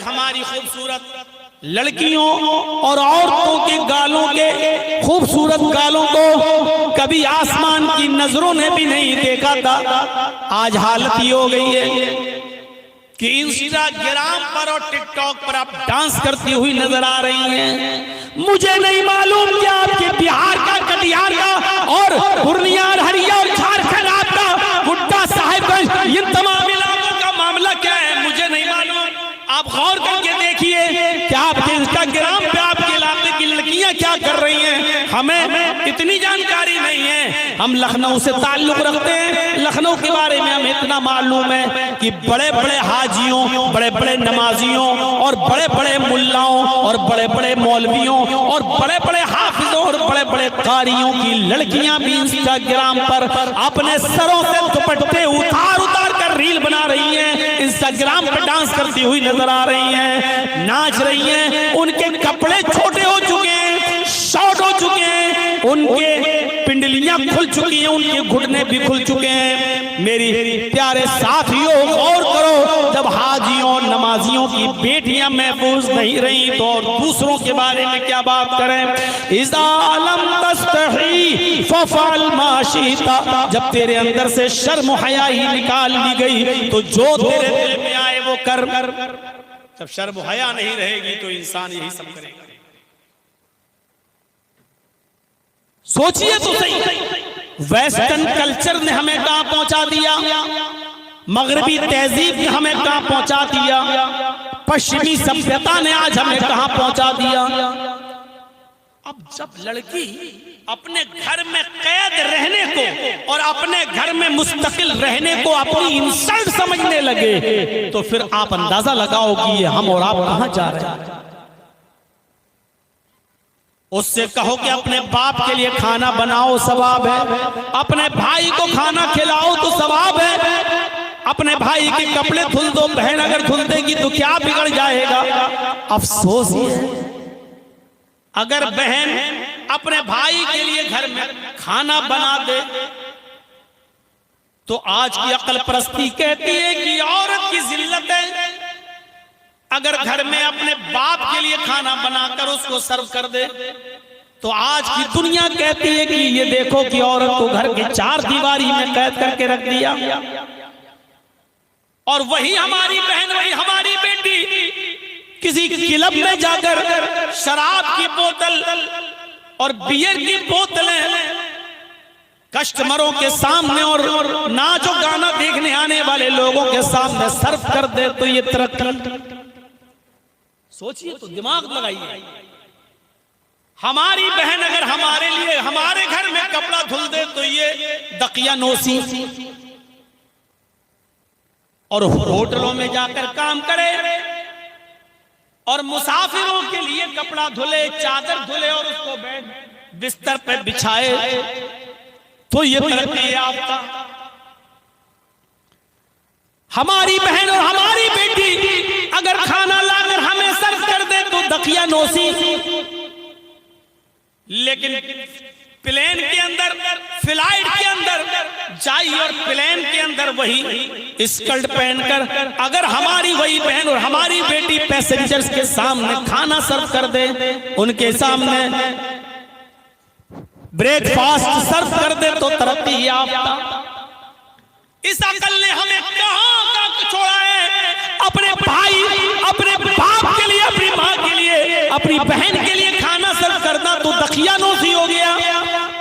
तक हमारी खूबसूरत लड़कियों और औरतों के गालों के खूबसूरत गालों को कभी आसमान की नजरों ने भी नहीं देखा था। आज हालत ये हो गई है कि इंस्टाग्राम पर और टिकटॉक पर आप डांस करती हुई नजर आ रही हैं। मुझे नहीं मालूम कि आपके बिहार का, कटिहार का और पूर्णिया, हरिया और झारखंड, आपका गुड्डा, साहिबगंज, इन तमाम इलाकों का मामला क्या है, मुझे नहीं मालूम। आप गौर करके देखिए कि आपके इंस्टाग्राम पे आपके इलाके की लड़कियां क्या कर रही हैं। हमें इतनी जानकारी नहीं है। हम लखनऊ से ताल्लुक रखते हैं, लखनऊ के बारे में हमें इतना मालूम है कि बड़े बड़े हाजियों, बड़े बड़े नमाजियों और बड़े बड़े मुल्लाओं और बड़े बड़े मौलवियों और बड़े बड़े हाफिजों और बड़े बड़े कारियों की लड़कियां भी इंस्टाग्राम पर अपने सरों से दुपट्टे उतार उतार कर रील बना रही हैं, इंस्टाग्राम पर डांस करती हुई नजर आ रही हैं, नाच रही हैं। उनके कपड़े छोटे हो चुके हैं, शॉर्ट हो चुके हैं, उनके पिंडलियां खुल चुकी हैं, उनके घुटने भी खुल चुके हैं। मेरी प्यारे साथियों, गौर करो, जब हाजियों, नमाजियों की बेटियां महफूज नहीं रही तो और दूसरों के बारे में क्या बात करें। इज़ा लम तस्तही फफअल मा शिता, जब तेरे अंदर से शर्म हया ही निकाल ली गई तो जो तेरे दिल में आए वो कर। जब शर्म हया नहीं रहेगी तो इंसान यही सब करेगा। सोचिए तो सही, वेस्टर्न कल्चर ने हमें कहां पहुंचा दिया, मगरबी तहजीब ने हमें कहां पहुंचा दिया, पश्चिमी सभ्यता ने आज हमें कहां पहुंचा दिया। अब जब लड़की अपने घर में कैद रहने को और अपने घर में मुस्तकिल रहने को अपनी इंसल्ट समझने लगे तो फिर आप अंदाजा लगाओ कि ये हम और आप कहां जा रहे हैं। उससे कहो कि अपने बाप के लिए खाना बनाओ, सवाब है। अपने भाई को खाना खिलाओ तो सवाब है। अपने भाई के कपड़े धुल दो, बहन अगर धुल देगी तो क्या बिगड़ जाएगा। अफसोस है अगर बहन अपने भाई के लिए घर में खाना बना दे तो आज की अक्ल परस्ती कहती है कि औरत की जिल्लत है। अगर घर में अपने बाप के लिए खाना बनाकर उसको सर्व कर दे तो आज की दुनिया कहती है कि ये देखो कि औरत को घर की चार दीवारी में कैद करके रख दिया। और वही हमारी बहन, वही हमारी बेटी किसी क्लब में जाकर शराब की बोतल और बियर की बोतलें कस्टमरों के सामने और नाच और गाना देखने आने वाले लोगों के सामने सर्व कर दे तो ये तरक्की। सोचिए तो, दिमाग लगाइए। हमारी बहन अगर हमारे लिए हमारे घर में कपड़ा धुल दे तो ये दकियानोसी। और होटलों में जाकर काम करे और मुसाफिरों के लिए कपड़ा धुले, चादर धुले और उसको बेड बिस्तर पे बिछाए तो ये तरक्की है आपका। हमारी बहन और हमारी बेटी अगर खाना लाकर हमें सर्व कर दे तो दकियानोसी। लेकिन प्लेन के अंदर, फ्लाइट के अंदर जाइए और प्लेन के अंदर वही स्कर्ट पहनकर अगर हमारी वही बहन और हमारी बेटी पैसेंजर्स के सामने खाना सर्व कर दे, उनके सामने ब्रेकफास्ट सर्व कर दे तो तरक्की याफ्ता। इस अकल ने हमें कहां छोड़ा है। अपने भाई, अपने बाप के लिए, अपनी माँ के लिए, अपनी बहन के लिए खाना सर्व करना तो दकियानोसी हो गया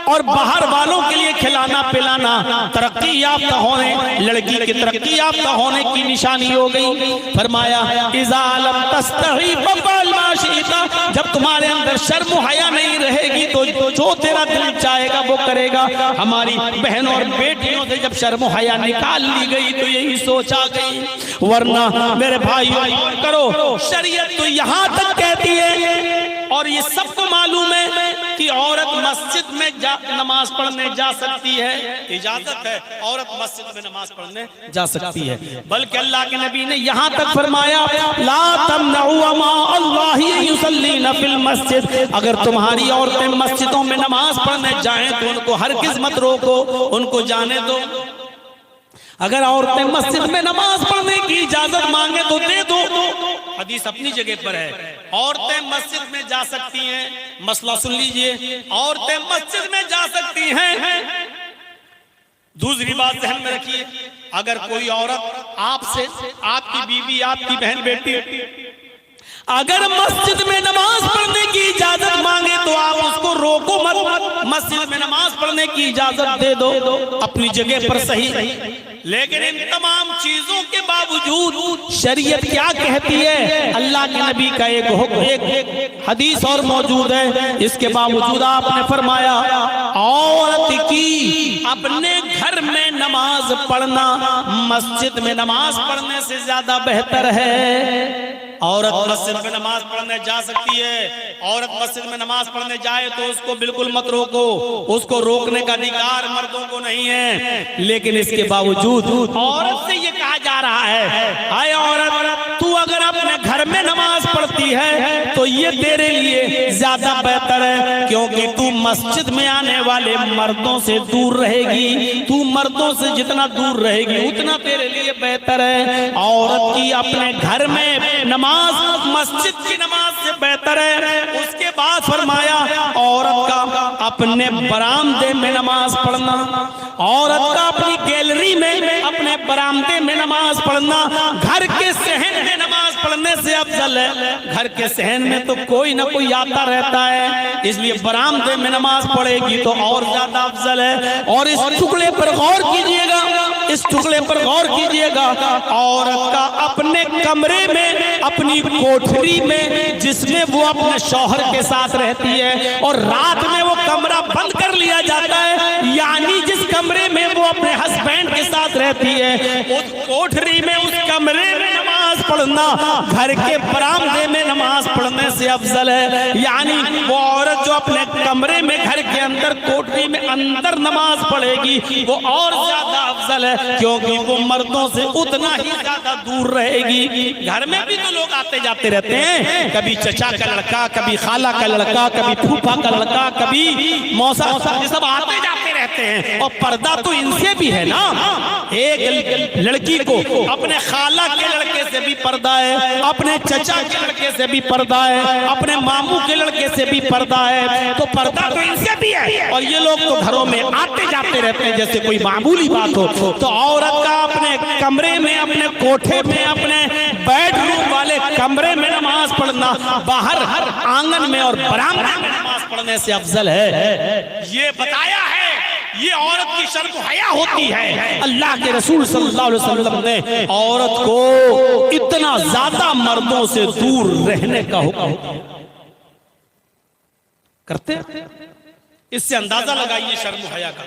और बाहर वालों के लिए खिलाना पिलाना तरक्की याफ्ता होने, लड़की की तरक्की याफ्ता होने की निशानी हो गई। फरमाया इज़ा लम तस्तही फफ़अल मा शि'ता, जब तुम्हारे अंदर शर्म हया नहीं रहेगी तो जो तेरा दिल चाहेगा वो करेगा। हमारी बहनों और बेटियों से जब शर्म हया निकाल ली गई तो यही सोचा गई। वरना मेरे भाइयों करो, शरीयत तो यहां तक कहती है और ये सबको मालूम है कि औरत मस्जिद में नमाज पढ़ने जा सकती है, इजाजत है, औरत मस्जिद में नमाज पढ़ने जा सकती है। बल्कि अल्लाह के नबी ने यहाँ तक फरमाया ला तमनउ मा अल्लाहि युसल्लीना फिल मस्जिद, अगर तुम्हारी औरतें मस्जिदों में नमाज पढ़ने जाएं तो उनको हरगिज़ मत रोको, उनको जाने दो। अगर औरतें मस्जिद में नमाज पढ़ने की इजाजत मांगे तो दे दो। हदीस अपनी जगह पर है। औरतें मस्जिद में जा सकती हैं, मसला सुन लीजिए, औरतें मस्जिद में जा सकती हैं। दूसरी बात ध्यान में रखिए, अगर कोई औरत आपसे, आपकी बीवी, आपकी बहन बेटी अगर मस्जिद में नमाज पढ़ने की इजाजत मांगे तो आप उसको रोको मत, मस्जिद में नमाज पढ़ने की इजाजत दे दो, अपनी जगह पर सही। लेकिन इन तमाम चीजों के बावजूद शरीयत क्या कहती है, अल्लाह के नबी का एक हदीस और मौजूद है, इसके बावजूद आपने फरमाया औरत की अपने घर में नमाज पढ़ना मस्जिद में नमाज पढ़ने से ज्यादा बेहतर है। औरत मस्जिद में नमाज पढ़ने जा सकती है, औरत मस्जिद में नमाज पढ़ने जाए तो उसको बिल्कुल मत रोको, उसको रोकने का अधिकार मर्दों को नहीं है। लेकिन इसके बावजूद औरत से ये कहा जा रहा है, हाय औरत, तू अगर अपने घर में नमाज पढ़ती है तो ये तेरे लिए ज्यादा बेहतर है, क्योंकि तू मस्जिद में आने वाले मर्दों से दूर रहेगी। तू मर्दों से जितना दूर रहेगी उतना तेरे लिए बेहतर है। औरत की अपने घर में नमाज मस्जिद की नमाज से बेहतर है। उसके बाद फरमाया औरत का अपने बरामदे में नमाज पढ़ना, औरत का अपनी गैलरी में, अपने बरामदे में नमाज पढ़ना घर के सहन में नमाज पढ़ने से अफजल है। घर के सहन में तो कोई ना कोई आता रहता है, इसलिए बरामदे में नमाज पढ़ेगी तो और ज्यादा अफजल है। और इस टुकड़े पर गौर कीजिएगा, इस टुकड़े पर गौर कीजिएगा, औरत का अपने कमरे में, अपनी कोठरी में जिसमें वो अपने शौहर के साथ रहती है और रात में वो कमरा बंद कर लिया जाता है, यानी जिस कमरे में वो अपने हस्बैंड के साथ रहती है उस कोठरी में, उस कमरे में नमाज पढ़ना घर के बरामदे में नमाज पढ़ने से अफजल है। यानी वो औरत जो अपने कमरे में, घर के अंदर कोठरी में अंदर नमाज पढ़ेगी वो और ज्यादा अफजल है, क्योंकि वो मर्दों से उतना ही ज्यादा दूर रहेगी। घर में भी तो लोग आते जाते रहते हैं, कभी चचा का लड़का, कभी खाला का लड़का, कभी फूफा का लड़का, कभी मौसा, ये सब आते जाते रहते हैं। और पर्दा तो इनसे भी है ना, एक लड़की को अपने खाला के लड़के से भी पर्दा है, अपने चचा के लड़के से भी पर्दा है, अपने मामू के लड़के से भी पर्दा है, तो पर्दा तो इनसे भी है। और ये लोग तो घरों में आते जाते रहते हैं जैसे कोई मामूली बात हो। तो औरत का अपने कमरे में, अपने कोठे में, अपने बेडरूम वाले कमरे में नमाज पढ़ना बाहर हर आंगन में और बरामदे में नमाज पढ़ने से अफजल है। ये बताया है, ये औरत की शर्म हया होती है। अल्लाह के रसूल सल्लल्लाहु अलैहि वसल्लम ने औरत को इतना ज्यादा मर्दों से दूर रहने का हुक्म करते। इससे अंदाजा लगाइए शर्म हया का,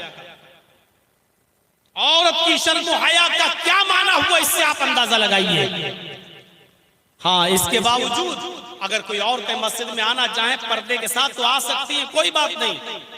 औरत की शर्म हया का क्या माना हुआ, इससे आप अंदाजा लगाइए। हाँ, इसके बावजूद अगर कोई औरतें मस्जिद में आना चाहे पर्दे के साथ तो आ सकती है, कोई बात नहीं।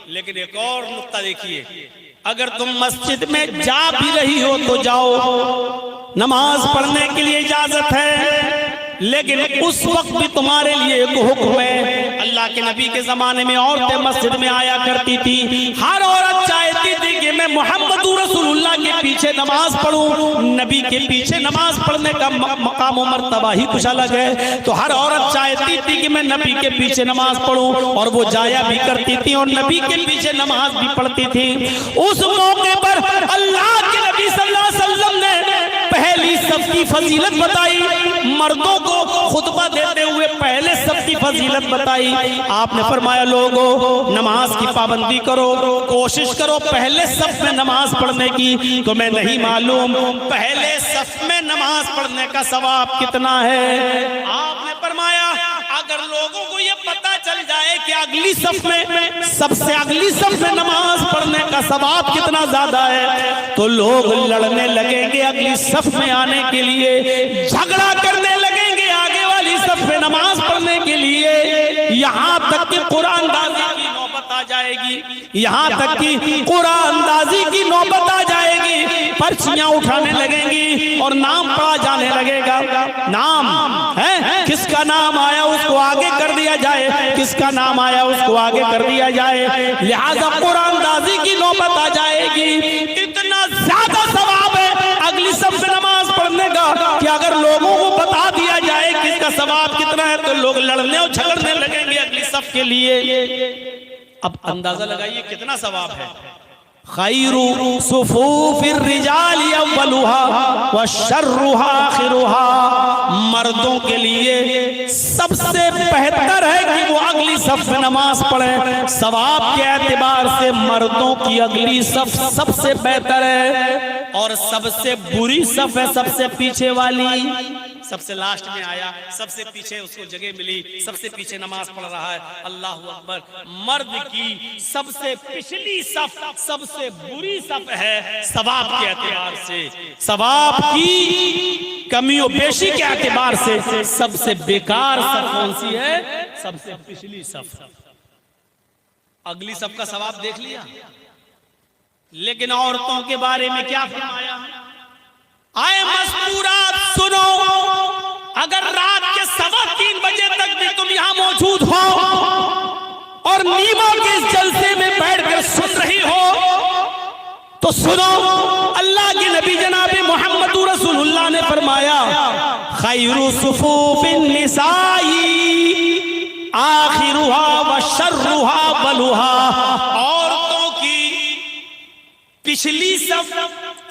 लेकिन एक और नुक्ता देखिए, अगर तुम मस्जिद में जा भी रही हो तो जाओ, नमाज पढ़ने के लिए इजाजत है, लेकिन उस वक्त भी तुम्हारे लिए एक हुक्म है। अल्लाह के नबी के जमाने में औरतें मस्जिद में आया करती थी, हर औरत चाहती थी कि मैं मोहम्मद रसूलुल्लाह के पीछे नमाज पढ़ूं। नबी के पीछे नमाज पढ़ने का मकाम और मर्तबा ही कुछ अलग है। तो हर औरत चाहती थी कि मैं नबी के पीछे नमाज पढ़ूं, और वो जाया भी करती थी और नबी के पीछे नमाज भी पढ़ती थी। उस मौके पर अल्लाह के नबी सल्लल्लाहु अलैहि वसल्लम ने पहली सब की फजीलत बताई, मर्दों को खुतबा देते हुए पहले सब की फजीलत बताई। आपने फरमाया लोगों, नमाज की पाबंदी करो, कोशिश करो पहले सफ में नमाज पढ़ने की। तो मैं नहीं मालूम पहले सफ में नमाज पढ़ने का सवाब कितना है। आपने फरमाया अगर लोगों को ये पता चल जाए कि अगली सफ में, सबसे अगली सफ में नमाज पढ़ने का सवाब कितना ज्यादा है, तो लोग लड़ने लगेंगे अगली सफ में आने के लिए, झगड़ा करने लगेंगे आगे वाली सफ में नमाज पढ़ने के लिए। यहाँ तक कि कुरानदाजी की नौबत आ जाएगी, यहाँ तक कि कुरानदाजी की नौबत आ जाएगी, पर्चियां उठाने लगेंगी और नाम पढ़ा जाने लगेगा। नाम है, किसका नाम आया उसको आगे कर दिया जाए, किसका नाम आया उसको आगे कर दिया जाए। लिहाजा कुरानदाजी की नौबत आ जाएगी। इतना ज्यादा सवाब है अगली सब में नमाज पढ़ने का कि अगर लोगों को बता दिया जाए किसका का सवाब कितना है, तो लोग लड़ने और झगड़ने लगेंगे अगली सफ के लिए। अब अंदाजा लगाइए कितना सवाब है। खैरु सुफूफिर रिजाल अव्वलुहा व शर्रुहा आखिरुहा, मर्दों के लिए सबसे बेहतर है कि वो अगली सफ में नमाज पढ़े। सवाब के एतबार से मर्दों की अगली सफ सबसे बेहतर है, और सबसे बुरी सफ है सबसे पीछे वाली। सबसे लास्ट में आया, सबसे पीछे उसको जगह मिली, सबसे पीछे नमाज पढ़ रहा है। अल्लाह अकबर। मर्द की सबसे पिछली सफ सबसे बुरी सफ है सवाब के एतबार से। सवाब की कमी और बेशी के एतबार से सबसे बेकार सफ कौन सी है? सबसे पिछली सफ। अगली सफ का सवाब देख लिया, लेकिन औरतों के बारे में क्या फरमाया? आए मस्तूरात सुनो, अगर रात के 3:15 बजे तक भी तुम यहां मौजूद हो और नीमों के इस जलसे में बैठकर सुन रही हो तो सुनो, अल्लाह के नबी जनाब मोहम्मद रसूलुल्लाह ने फरमाया, खैरु सुफूफिन निसाई आखिरुहा व शर्रुहा बलुहा, औरतों की पिछली सफ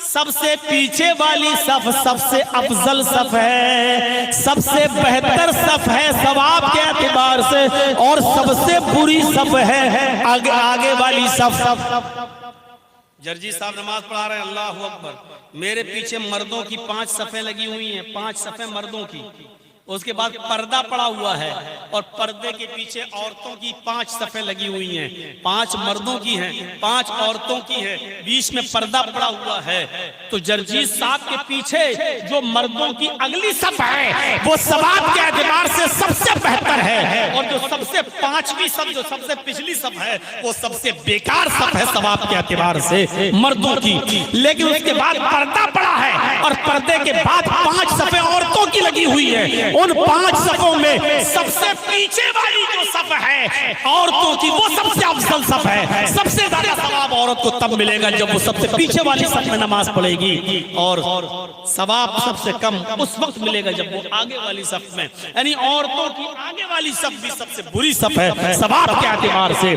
सबसे पीछे वाली सफ सबसे अफजल सफ है, सबसे बेहतर सफ है सवाब के एतबार से, और सबसे बुरी सफ है आगे वाली सफ। जर्जी साहब नमाज पढ़ा रहे हैं, अल्लाह अकबर। मेरे पीछे मर्दों की 5 सफ़ें लगी हुई हैं, 5 सफ़ें मर्दों की। उसके बाद पर्दा पड़ा हुआ है, और पर्दे के पीछे औरतों की 5 सफ़ें लगी हुई हैं। 5 मर्दों की हैं, 5 औरतों की है, बीच में पर्दा पड़ा हुआ है। तो जर्जीत साहब के पीछे जो मर्दों की अगली सफ है वो सवाब के एतबार से सबसे बेहतर है, और जो सबसे 5वीं सफ जो सबसे पिछली सफ है वो सबसे बेकार सफ है सवाब के एतबार से मर्दों की। लेकिन उसके बाद पर्दा पड़ा है, और पर्दे के बाद 5 सफ़ें औरतों की लगी हुई है। उन 5 सफों में सबसे पीछे वाली जो सफ है औरतों की वो सबसे अफजल सफ है। सबसे ज्यादा सवाब औरत को तब मिलेगा जब वो सबसे पीछे वाली सफ में नमाज पढ़ेगी, और सवाब सबसे कम उस वक्त मिलेगा जब वो आगे वाली सफ में, यानी औरतों की आगे वाली सफ भी सबसे बुरी सफ है सवाब के एतबार से।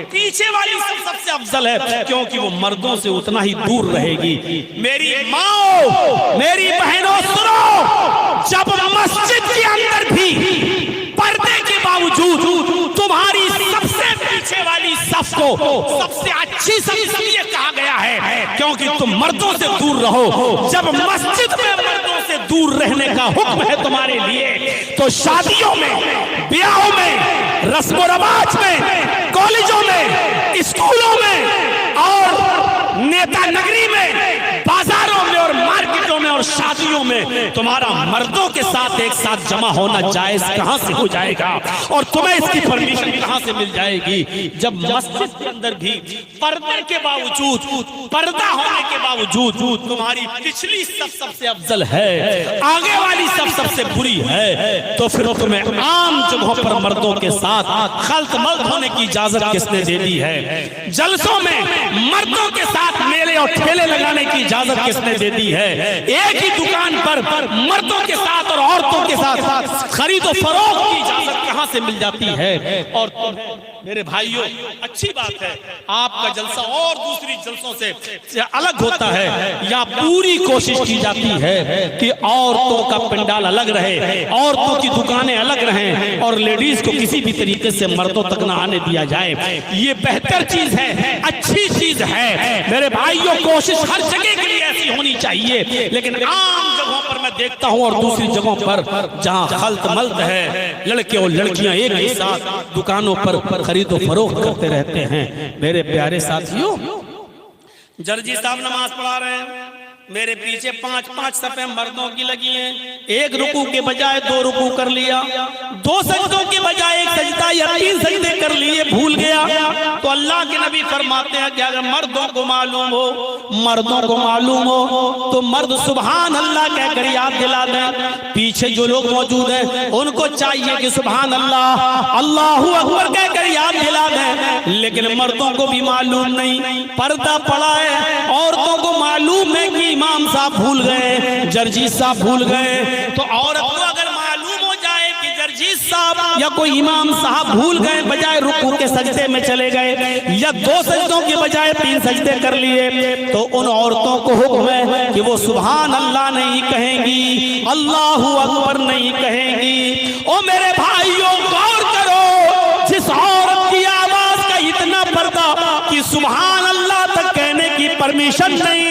पीछे वाली सफ सबसे अफजल है क्योंकि वो मर्दों से उतना ही दूर रहेगी। मेरी माओ, मेरी बहनों सुनो, जब मस्जिद के अंदर भी पर्दे के बावजूद तुम्हारी सबसे पीछे वाली सफ को सबसे अच्छी सफ इसलिए कहा गया है क्योंकि तुम मर्दों से दूर रहो। जब मस्जिद में मर्दों से दूर रहने का हुक्म है तुम्हारे लिए, तो शादियों में, ब्याहों में, रस्म रवाज में, कॉलेजों में, स्कूलों में और नेता नगरी में, बाजारों में और मार्केटों में और शादियों में तुम्हारा मर्दों के साथ एक साथ जमा होना जायज कहां से हो जाएगा, और तुम्हें इसकी परमिशन कहां से मिल जाएगी जब मस्जिद के अंदर भी पर्दे के बावजूद, पर्दा होने के बावजूद तुम्हारी पिछली सफ सबसे अफजल है, आगे वाली सफ सबसे बुरी है। तो फिर तुम्हें आम जगहों पर मर्दों के साथ खल्त मल्त होने की इजाजत किसने दे दी है? जलसों में मर्दों के साथ मेले और ठेले लगाने की इजाजत किसने दे दी है? एक ही दुकान पर मर्दों के साथ और औरतों के साथ खरीदो फरोख्त की इजाजत कहां से मिल जाती है? और मेरे भाइयों, अच्छी बात है आपका जलसा और दूसरी जलसों से अलग होता है। यहाँ पूरी कोशिश की जाती है कि औरतों का पंडाल अलग रहे, औरतों की दुकानें अलग रहें, और लेडीज को किसी भी तरीके से मर्दों तक न आने दिया जाए। ये बेहतर चीज है, अच्छी चीज है मेरे भाइयों। कोशिश हर जगह के लिए ऐसी होनी चाहिए, लेकिन आम जगहों पर मैं देखता हूँ और दूसरी जगहों पर जहाँ खल्त मल्त है, लड़के और लड़कियां एक ही साथ दुकानों पर खरीदो फरोख्त करते रहते हैं। मेरे प्यारे साथियों, जर्जी साहब नमाज पढ़ा रहे हैं, मेरे पीछे 5-5 सफ़ें मर्दों की लगी हैं। एक रुकू के बजाय 2 रुकू कर लिया, 2 सजदों के बजाय 1 सजदा या 3 सजदे कर लिए, भूल गया। तो अल्लाह के नबी फरमाते हैं कि अगर मर्दों को मालूम हो तो मर्द सुभान अल्लाह कहकर याद दिला दें। पीछे जो लोग मौजूद हैं उनको चाहिए कि सुभान अल्लाह, अल्लाहू अकबर कहकर याद दिला दें। लेकिन मर्दों को भी मालूम नहीं, पर्दा पड़ा है, औरतों को मालूम है कि इमाम साहब भूल गए, जर्जी साहब भूल गए, तो औरत को अगर मालूम हो जाए या कोई इमाम साहब भूल गए, बजाय रुकू के सजदे में चले गए या 2 सजदों के बजाय 3 सजदे कर लिए, तो उन औरतों को हुक्म है कि वो सुभान अल्लाह नहीं कहेंगी, अल्लाहु अकबर नहीं कहेंगी। ओ मेरे भाइयों, गौर करो, जिस औरत की आवाज का इतना पर्दा कि सुभान अल्लाह तक कहने की परमिशन नहीं,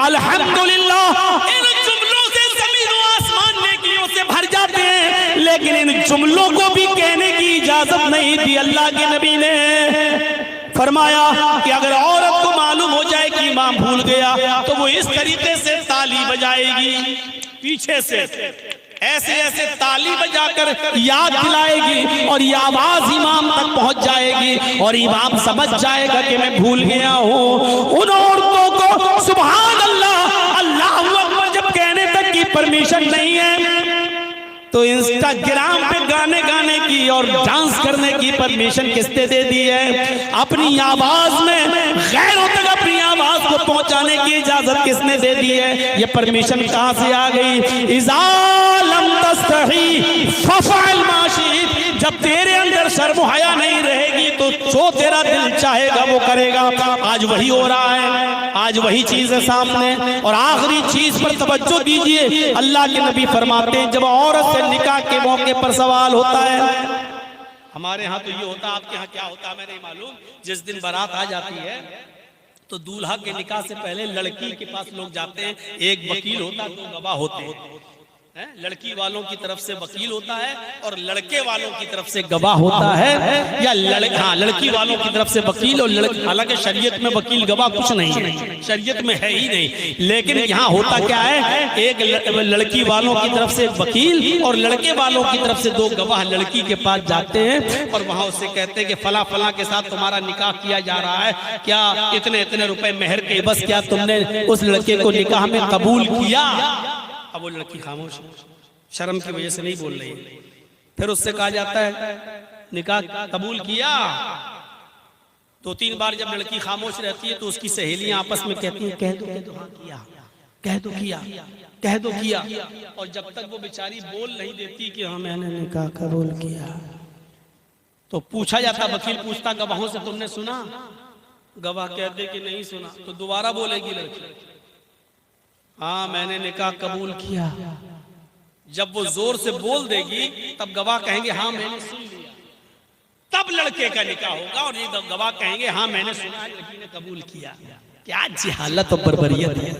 अल्हम्दुलिल्लाह, इन जुमलों से ज़मीन व आसमान नेकियों से भर जाते हैं, लेकिन इन जुमलों को भी कहने की इजाजत नहीं दी। अल्लाह के नबी ने फरमाया कि अगर औरत को मालूम हो जाए कि इमाम भूल गया तो वो इस तरीके से ताली बजाएगी, पीछे से ऐसे ऐसे ताली बजाकर याद दिलाएगी और ये आवाज इमाम तक पहुंच जाएगी और इमाम समझ जाएगा कि मैं भूल गया हूं। उन औरतों को सुभान अल्लाह, अल्लाहु अकबर जब कहने तक की परमिशन नहीं है, तो इंस्टाग्राम पे गाने गाने की और डांस करने की परमिशन किसने दे दी है? अपनी आवाज में गैरों तक अपनी आवाज को पहुंचाने की इजाजत किसने दे दी है? ये परमिशन कहां से आ गई? इज़ा लम तस्तही फफ़अल मा शि'त, जब तेरे अंदर शर्म हया नहीं रहेगी तो जो तेरा दिल चाहेगा वो करेगा। आज वही हो रहा है, आज वही चीज है सामने। और आखिरी चीज पर तवज्जो दीजिए, अल्लाह के नबी फरमाते हैं, जब औरत से निकाह के मौके पर सवाल होता है, हमारे यहाँ तो ये होता, आपके यहाँ क्या होता है मैं नहीं मालूम, जिस दिन बारात आ जाती है तो दूल्हा के निकाह से पहले लड़की के पास लोग जाते हैं, एक वकील होता है, 2 गवाह होते हैं। लड़की वालों की तरफ से वकील होता है और लड़के वालों की तरफ से गवाह होता है, या लड़की वालों की तरफ से वकील और हालांकि शरीयत में वकील गवाह कुछ नहीं है, शरीयत में है ही नहीं, लेकिन यहाँ होता क्या है, एक लड़की वालों की तरफ से एक वकील और लड़के वालों की तरफ से 2 गवाह लड़की के पास जाते हैं और वहां उससे कहते हैं कि फला फला के साथ तुम्हारा निकाह किया जा रहा है, क्या इतने इतने रुपए मेहर के बस क्या तुमने उस लड़के को निकाह में कबूल किया? अब वो लड़की खामोश, शर्म की वजह से नहीं बोल रही। फिर उससे कहा जाता है निकाह कबूल किया। 2-3 बार जब लड़की खामोश रहती है तो उसकी सहेलियां आपस में कहती हैं, कह दो हाँ किया, कह दो किया, कह दो किया। और जब तक वो बेचारी बोल नहीं देती कि हाँ मैंने निकाह कबूल किया, तो पूछा जाता, वकील पूछता गवाहों से, तुमने सुना? गवाह कहते कि नहीं सुना। तो दोबारा बोलेगी लड़की, हाँ मैंने निकाह कबूल किया। जब वो जोर से बोल देगी तब गवाह कहेंगे हाँ मैंने सुन लिया, तब लड़के का निकाह होगा और ये गवाह कहेंगे हाँ मैंने सुना, लड़की ने कबूल किया। क्या जहालत और बर्बरियत है!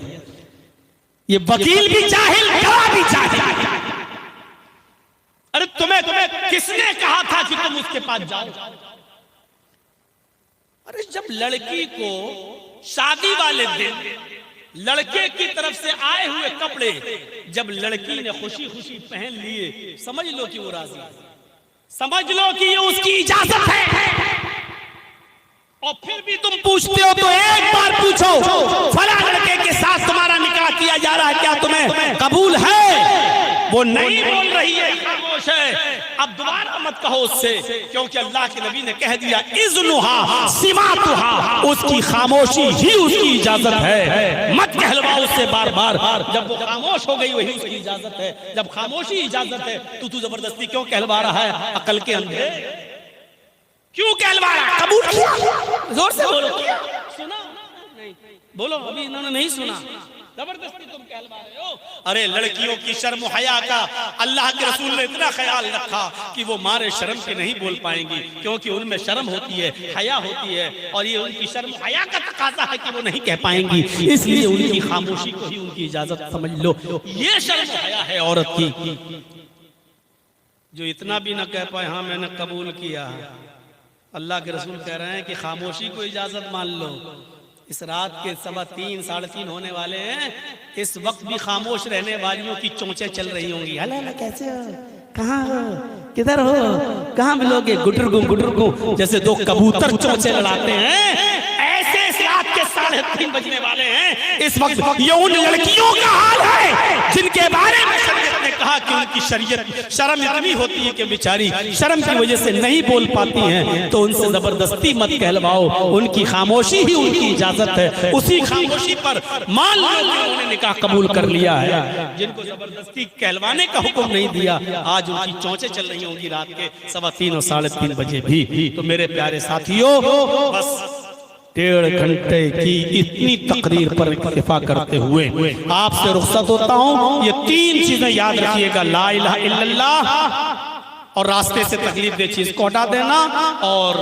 ये वकील भी जाहिल, गवाह भी जाहिल। अरे तुम्हें किसने कहा था कि तुम उसके पास जाओ? अरे जब लड़की को शादी वाले दिन लड़के की तरफ से आए हुए कपड़े जब लड़की ने खुशी खुशी पहन लिए, समझ लो कि वो राजी है, समझ लो कि ये उसकी इजाजत है। और फिर भी तुम पूछते हो तो एक बार पूछो, फला लड़के के साथ तुम्हारा निकाह किया जा रहा है, क्या तुम्हें कबूल है? वो नहीं बोल रही है, खामोश है। अब दोबारा मत कहो उससे, क्योंकि अल्लाह के नबी ने कह दिया इज़्नुहा सिमातुहा, उसकी खामोशी ही उसकी इजाजत है। मत कहलवाओ उससे बार बार, जब वो खामोश हो गई वही उसकी इजाजत है। जब खामोशी इजाजत है तो तू जबरदस्ती क्यों कहलवा रहा है? अकल के अंधे क्यों कहलवा रहा है? कबूल किया, जोर से बोलो, सुना नहीं? बोलो, अभी इन्होंने नहीं सुना, जबरदस्ती तुम कहलवा रहे हो। अरे लड़कियों की शर्म हया का अल्लाह के रसूल ने इतना ख्याल रखा कि वो मारे शर्म के नहीं बोल पाएंगी, क्योंकि उनमें शर्म होती है, हया होती है, और ये उनकी शर्म हया का तकाजा है कि वो नहीं कह पाएंगी, इसलिए उनकी खामोशी को ही उनकी इजाजत समझ लो। ये शर्म हया है औरत की, जो इतना भी ना कह पाए हाँ मैंने कबूल किया। अल्लाह के रसूल कह रहे हैं कि खामोशी को इजाजत मान लो। इस रात के 3:15 3:30 होने वाले हैं, इस वक्त भी खामोश रहने वालियों की चोंचें चल रही होंगी। हला कैसे हो, कहाँ हो, किधर हो, कहाँ मिलोगे, गुटरगू जैसे 2 कबूतर चोंचे लड़ाते हैं, ऐसे इस रात के 3:30 बजने वाले हैं। इस वक्त ये उन लड़कियों का हाल है जिनके बारे में शरीयत ने कहा कि उनकी शरीयत शर्म इतनी होती है कि बेचारी शर्म की वजह से नहीं बोल पाती हैं, तो उनसे जबरदस्ती मत कहलवाओ, उनकी खामोशी ही उनकी इजाजत है। उसी खामोशी पर मान लो कि उन्होंने निकाह कबूल कर लिया है। जिनको जबरदस्ती कहलवाने का हुक्म नहीं दिया, आज उनकी चौंचे चल रही होंगी रात के 3:15 और 3:30 बजे भी। तो मेरे प्यारे साथियों, बस 1.5 घंटे की इतनी तकरीर पर इत्तिफा करते हुए आपसे रुखसत होता हूँ। ये 3 चीजें याद रखिएगा, ला इलाहा इल्लल्लाह, और रास्ते से तकलीफ दे चीज को हटा देना, और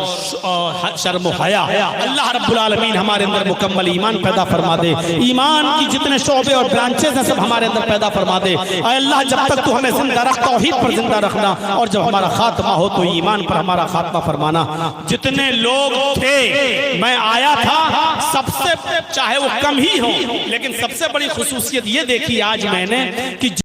शर्म हया। अल्लाह रब्बुल आलमीन हमारे अंदर मुकम्मल ईमान पैदा फरमा दे। ईमान की जितने शोबे और ब्रांचेस हैं सब हमारे अंदर पैदा फरमा दे। अल्लाह जब तक तू हमें जिंदा रख, तौहीद पर जिंदा रखना, और जब हमारा खात्मा हो तो ईमान पर हमारा खात्मा फरमाना। जितने लोग थे, मैं आया था, सबसे चाहे वो कम ही हो, लेकिन सबसे बड़ी खुसूसियत ये देखी आज मैंने कि